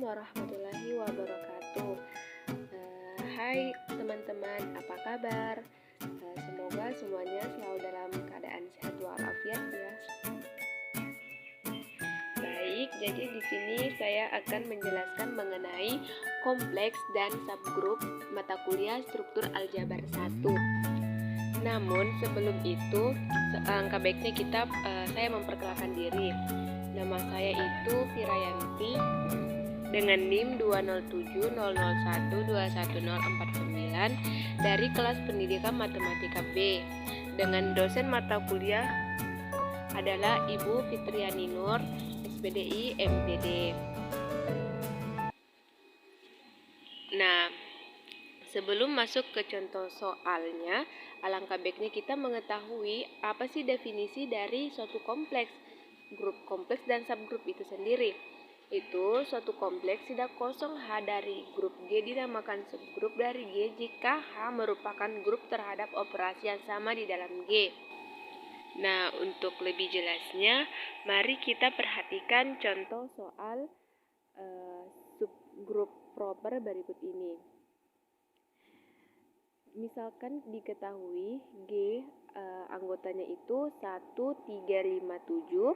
Assalamualaikum warahmatullahi wabarakatuh. Hai teman-teman, apa kabar? Semoga semuanya selalu dalam keadaan sehat walafiat ya. Baik, jadi di sini saya akan menjelaskan mengenai kompleks dan subgrup mata kuliah struktur aljabar 1. Namun sebelum itu, alangkah baiknya saya memperkenalkan diri. Nama saya itu Firayanti dengan NIM 20700121049 dari kelas pendidikan matematika B, dengan dosen mata kuliah adalah Ibu Fitriani Nur, SPDI MPD. Nah, sebelum masuk ke contoh soalnya, alangkah baiknya kita mengetahui apa sih definisi dari suatu kompleks, grup kompleks dan subgrup itu sendiri. Itu suatu kompleks tidak kosong H dari grup G dinamakan subgrup dari G jika H merupakan grup terhadap operasi yang sama di dalam G. Nah, untuk lebih jelasnya, mari kita perhatikan contoh soal subgrup proper berikut ini. Misalkan diketahui G anggotanya itu 1, 3, 5, 7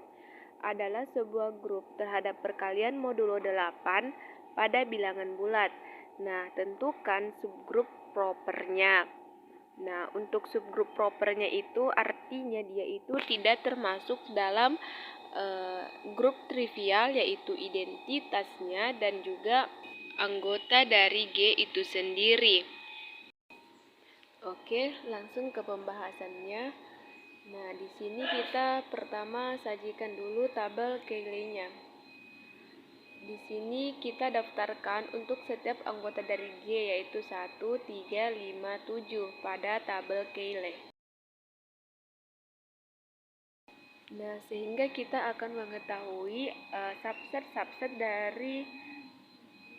adalah sebuah grup terhadap perkalian modulo 8 pada bilangan bulat. Nah, tentukan subgrup propernya. Nah, untuk subgrup propernya itu artinya dia itu tidak termasuk dalam grup trivial, yaitu identitasnya dan juga anggota dari G itu sendiri. Oke, langsung ke pembahasannya. Nah, di sini kita pertama sajikan dulu tabel Cayley-nya. Di sini kita daftarkan untuk setiap anggota dari G, yaitu 1, 3, 5, 7 pada tabel Cayley. Nah, sehingga kita akan mengetahui subset-subset dari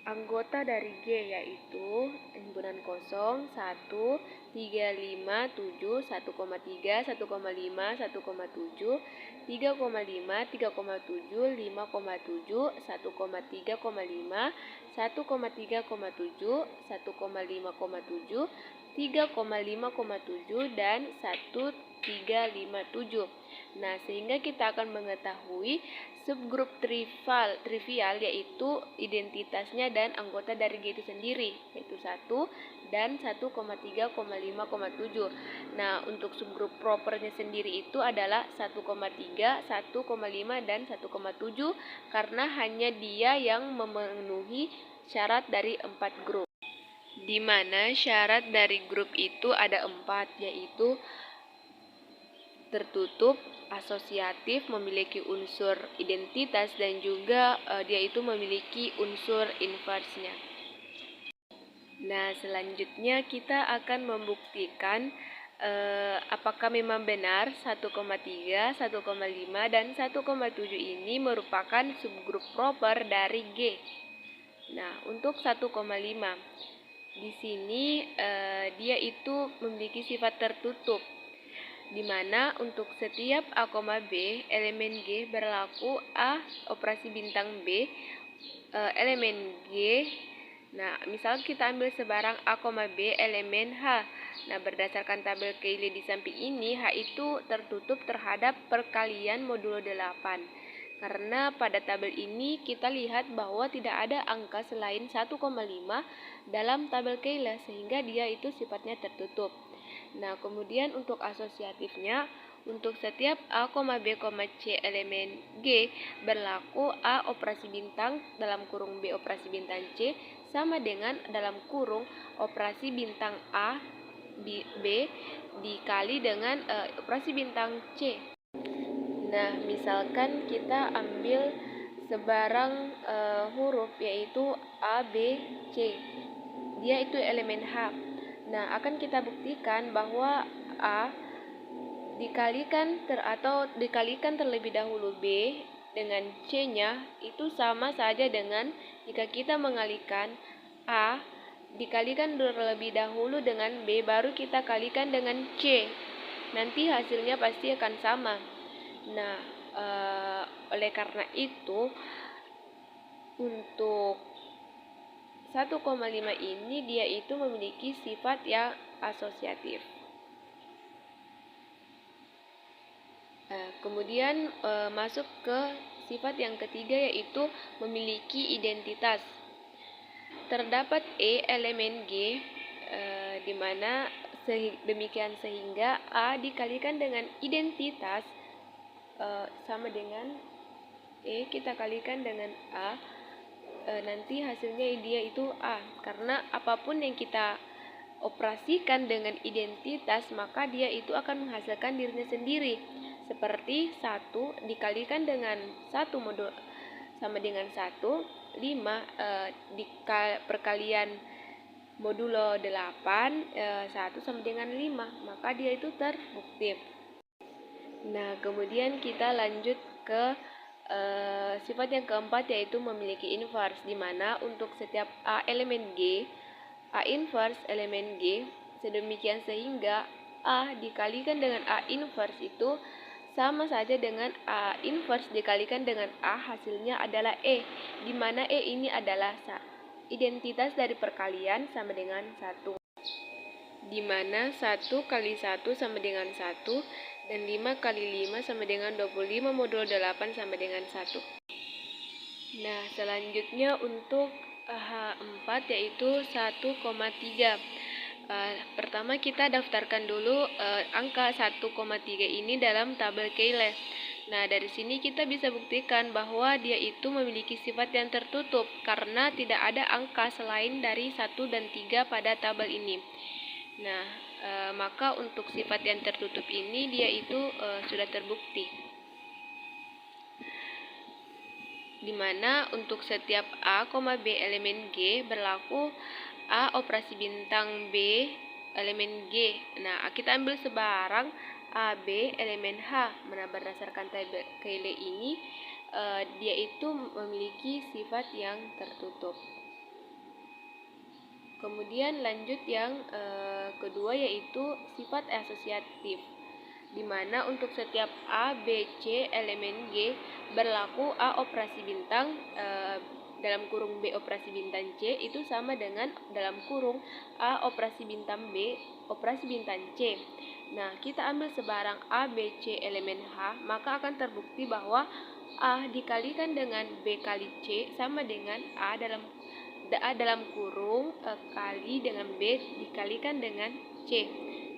anggota dari G, yaitu himpunan kosong 1, 3, 5, 7, 1,3, 1,5, 1,7, 3,5, 3,7, 5,7, 1,3,5, 1,3,5, 1,5,7, 3,5,7, dan 1,357. Nah, sehingga kita akan mengetahui subgrup trivial yaitu identitasnya dan anggota dari G itu sendiri, yaitu 1 dan 1,3,5,7. Nah, untuk subgrup propernya sendiri itu adalah 1,3, 1,5, dan 1,7 karena hanya dia yang memenuhi syarat dari 4 grup. Di mana syarat dari grup itu ada 4, yaitu tertutup, asosiatif, memiliki unsur identitas, dan juga dia itu memiliki unsur inversnya. Nah, selanjutnya kita akan membuktikan apakah memang benar 1,3, 1,5, dan 1,7 ini merupakan subgrup proper dari G. Nah, untuk 1,5 di sini dia itu memiliki sifat tertutup, di mana untuk setiap A, B elemen G berlaku A operasi bintang B elemen G. Nah, misal kita ambil sebarang A, B elemen H. Nah, berdasarkan tabel Cayley di samping ini, H itu tertutup terhadap perkalian modulo 8. Karena pada tabel ini kita lihat bahwa tidak ada angka selain 1,5 dalam tabel Cayley, sehingga dia itu sifatnya tertutup. Nah, kemudian untuk asosiatifnya, untuk setiap A, B, C elemen G berlaku A operasi bintang dalam kurung B operasi bintang C sama dengan dalam kurung operasi bintang A B dikali dengan operasi bintang C. Nah, misalkan kita ambil sebarang huruf yaitu A, B, C. Dia itu elemen H. Nah, akan kita buktikan bahwa A dikalikan terlebih dahulu B dengan C-nya itu sama saja dengan jika kita mengalihkan A dikalikan terlebih dahulu dengan B baru kita kalikan dengan C. Nanti hasilnya pasti akan sama. Nah, oleh karena itu untuk 1,5 ini dia itu memiliki sifat yang asosiatif. Kemudian masuk ke sifat yang ketiga, yaitu memiliki identitas. Terdapat elemen G, di mana demikian sehingga A dikalikan dengan identitas sama dengan kita kalikan dengan A, nanti hasilnya dia itu A. Karena apapun yang kita operasikan dengan identitas, maka dia itu akan menghasilkan dirinya sendiri. Seperti 1 dikalikan dengan 1 modul sama dengan 1, 5 perkalian modulo 8, 1 sama dengan 5, maka dia itu terbukti. Nah, kemudian kita lanjut ke sifat yang keempat, yaitu memiliki inverse, di mana untuk setiap A elemen G, A inverse elemen G, sedemikian sehingga A dikalikan dengan A inverse itu sama saja dengan A inverse dikalikan dengan A, hasilnya adalah E, di mana E ini adalah identitas dari perkalian sama dengan 1. Di mana 1 kali 1 sama dengan 1, dan 5 kali 5 sama dengan 25 modulo 8 sama dengan 1. Nah, selanjutnya untuk H4 yaitu 1,3. Pertama kita daftarkan dulu angka 1,3 ini dalam tabel Cayley. Nah, dari sini kita bisa buktikan bahwa dia itu memiliki sifat yang tertutup karena tidak ada angka selain dari 1 dan 3 pada tabel ini. Nah, maka untuk sifat yang tertutup ini dia itu sudah terbukti. Dimana untuk setiap A, B elemen G berlaku A operasi bintang B elemen G. Nah, kita ambil sebarang A, B elemen H. Nah, berdasarkan tabel Cayley ini dia itu memiliki sifat yang tertutup. Kemudian lanjut yang kedua, yaitu sifat asosiatif, di mana untuk setiap A, B, C elemen G berlaku A operasi bintang dalam kurung B operasi bintang C itu sama dengan dalam kurung A operasi bintang B operasi bintang C. Nah, kita ambil sebarang A, B, C elemen H, maka akan terbukti bahwa A dikalikan dengan B kali C sama dengan A dalam kurung kali dengan B dikalikan dengan C.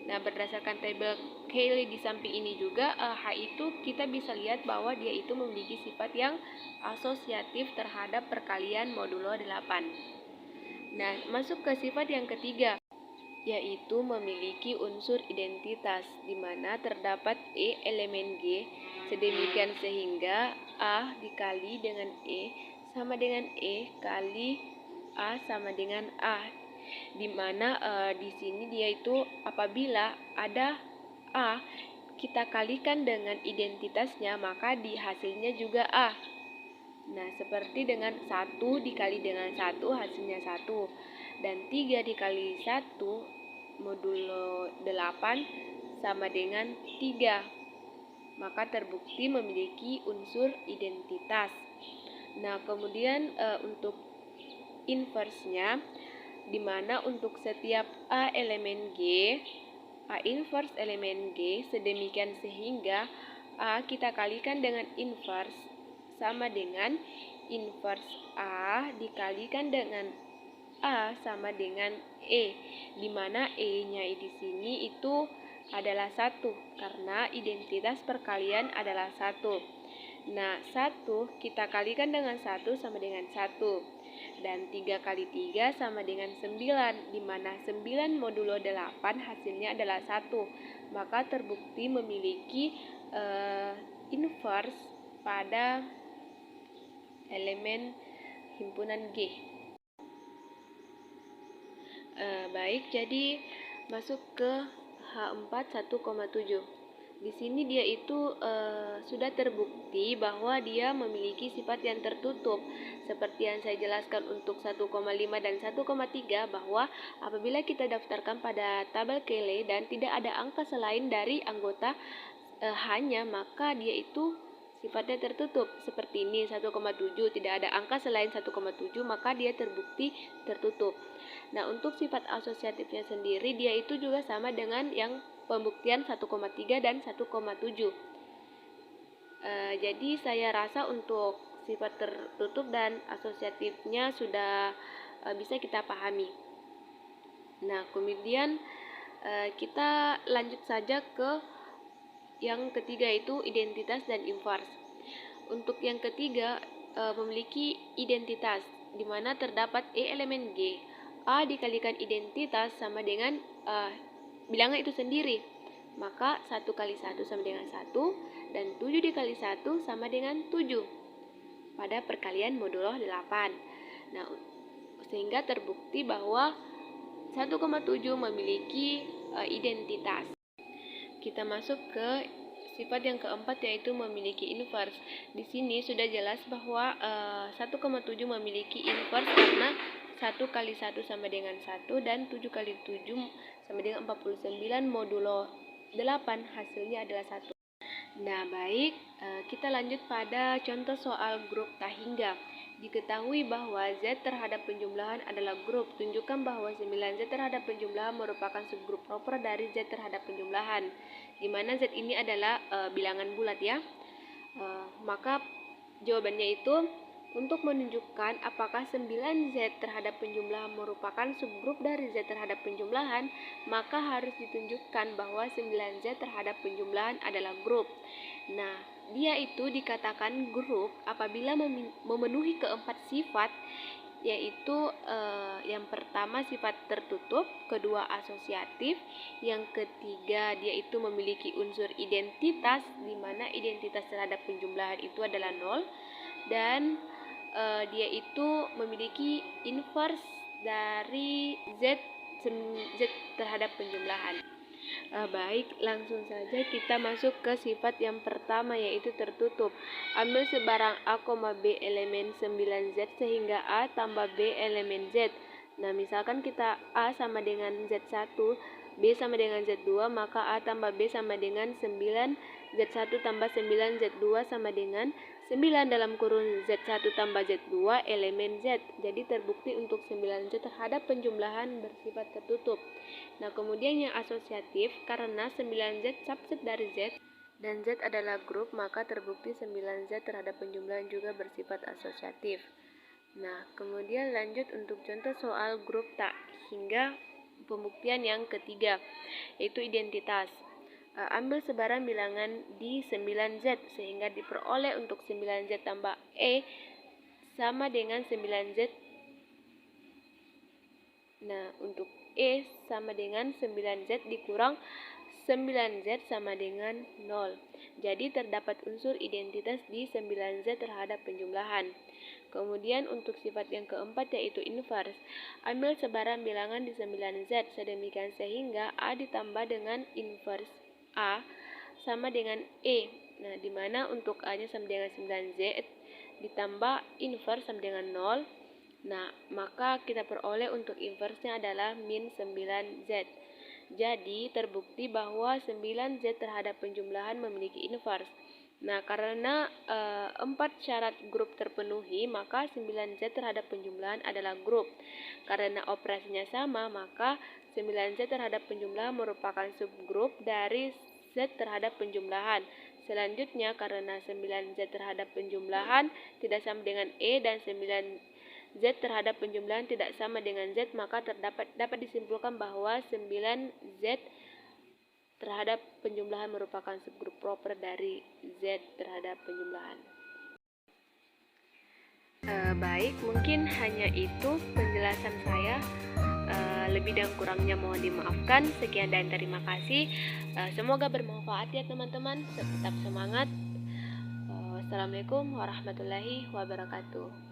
Nah, berdasarkan tabel Cayley di samping ini juga, H itu kita bisa lihat bahwa dia itu memiliki sifat yang asosiatif terhadap perkalian modulo 8. Nah, masuk ke sifat yang ketiga, yaitu memiliki unsur identitas, di mana terdapat E elemen G, sedemikian sehingga A dikali dengan E sama dengan E kali A sama dengan A, di mana di sini dia itu apabila ada A kita kalikan dengan identitasnya, maka di hasilnya juga A. Nah, seperti dengan 1 dikali dengan 1 hasilnya 1, dan 3 dikali 1 modulo 8 sama dengan 3, maka terbukti memiliki unsur identitas. Nah, kemudian untuk inverse-nya, di mana untuk setiap A elemen G, A inverse elemen G, sedemikian sehingga A kita kalikan dengan inverse sama dengan inverse A dikalikan dengan A sama dengan E, di mana E-nya di sini itu adalah 1 karena identitas perkalian adalah 1. Nah, 1 kita kalikan dengan 1 sama dengan 1. Dan 3 kali 3 sama dengan 9, di mana 9 modulo 8 hasilnya adalah 1. Maka terbukti memiliki inverse pada elemen himpunan G. Baik, jadi masuk ke H4 1,7. Di sini dia itu sudah terbukti bahwa dia memiliki sifat yang tertutup. Seperti yang saya jelaskan untuk 1,5 dan 1,3, bahwa apabila kita daftarkan pada tabel Cayley dan tidak ada angka selain dari anggota H-nya, maka dia itu sifatnya tertutup seperti ini 1,7, tidak ada angka selain 1,7, maka dia terbukti tertutup. Nah, untuk sifat asosiatifnya sendiri dia itu juga sama dengan yang pembuktian 1,3 dan 1,7. Jadi saya rasa untuk sifat tertutup dan asosiatifnya sudah bisa kita pahami. Nah, kemudian kita lanjut saja ke yang ketiga, itu identitas dan invers. Untuk yang ketiga memiliki identitas, di mana terdapat E elemen G. A dikalikan identitas sama dengan bilangan itu sendiri. Maka 1 kali 1 sama dengan 1, dan 7 dikali 1 sama dengan 7 pada perkalian modulo 8. Nah, sehingga terbukti bahwa 1,7 memiliki identitas. Kita masuk ke sifat yang keempat, yaitu memiliki invers. Di sini sudah jelas bahwa 1,7 memiliki invers karena 1 kali 1 sama dengan 1 dan 7 kali 7 sama dengan 49 modulo 8, hasilnya adalah 1. Nah, baik, kita lanjut pada contoh soal grup tak hingga. Diketahui bahwa Z terhadap penjumlahan adalah grup. Tunjukkan bahwa 9Z terhadap penjumlahan merupakan subgrup proper dari Z terhadap penjumlahan, di mana Z ini adalah bilangan bulat ya. Maka jawabannya itu, untuk menunjukkan apakah 9Z terhadap penjumlahan merupakan subgrup dari Z terhadap penjumlahan, maka harus ditunjukkan bahwa 9Z terhadap penjumlahan adalah grup. Nah, dia itu dikatakan grup apabila memenuhi keempat sifat, yaitu yang pertama sifat tertutup, kedua asosiatif, yang ketiga dia itu memiliki unsur identitas, di mana identitas terhadap penjumlahan itu adalah 0, dan dia itu memiliki invers dari Z terhadap penjumlahan. Baik, langsung saja kita masuk ke sifat yang pertama, yaitu tertutup. Ambil sebarang A, B elemen 9Z sehingga A tambah B elemen Z. Nah, misalkan kita A sama dengan Z1, B sama dengan Z2, maka A tambah B sama dengan 9, Z1 tambah 9, Z2 sama dengan 9 dalam kurung Z1 tambah Z2 elemen Z. Jadi terbukti untuk 9Z terhadap penjumlahan bersifat tertutup. Nah, kemudian yang asosiatif, karena 9Z subset dari Z dan Z adalah grup, maka terbukti 9Z terhadap penjumlahan juga bersifat asosiatif. Nah, kemudian lanjut untuk contoh soal grup tak hingga pembuktian yang ketiga, yaitu identitas. Ambil sebarang bilangan di 9Z sehingga diperoleh untuk 9Z tambah E sama dengan 9Z. Nah, untuk E sama dengan 9Z dikurang 9Z sama dengan 0. Jadi terdapat unsur identitas di 9Z terhadap penjumlahan. Kemudian untuk sifat yang keempat, yaitu invers. Ambil sebarang bilangan di 9Z sedemikian sehingga A ditambah dengan invers A sama dengan E. Nah, di mana untuk A-nya sama dengan 9Z ditambah invers sama dengan 0. Nah, maka kita peroleh untuk inversnya adalah min 9Z. Jadi, terbukti bahwa 9Z terhadap penjumlahan memiliki invers. Nah, karena 4 syarat grup terpenuhi, maka 9Z terhadap penjumlahan adalah grup. Karena operasinya sama, maka 9Z terhadap penjumlahan merupakan subgrup dari Z terhadap penjumlahan. Selanjutnya, karena 9Z terhadap penjumlahan tidak sama dengan E dan 9Z terhadap penjumlahan tidak sama dengan Z, maka dapat disimpulkan bahwa 9Z terhadap penjumlahan merupakan subgrup proper dari Z terhadap penjumlahan. Baik, mungkin hanya itu penjelasan saya. Lebih dan kurangnya mohon dimaafkan. Sekian dan terima kasih. Semoga bermanfaat ya teman-teman. Tetap semangat. Wassalamualaikum warahmatullahi wabarakatuh.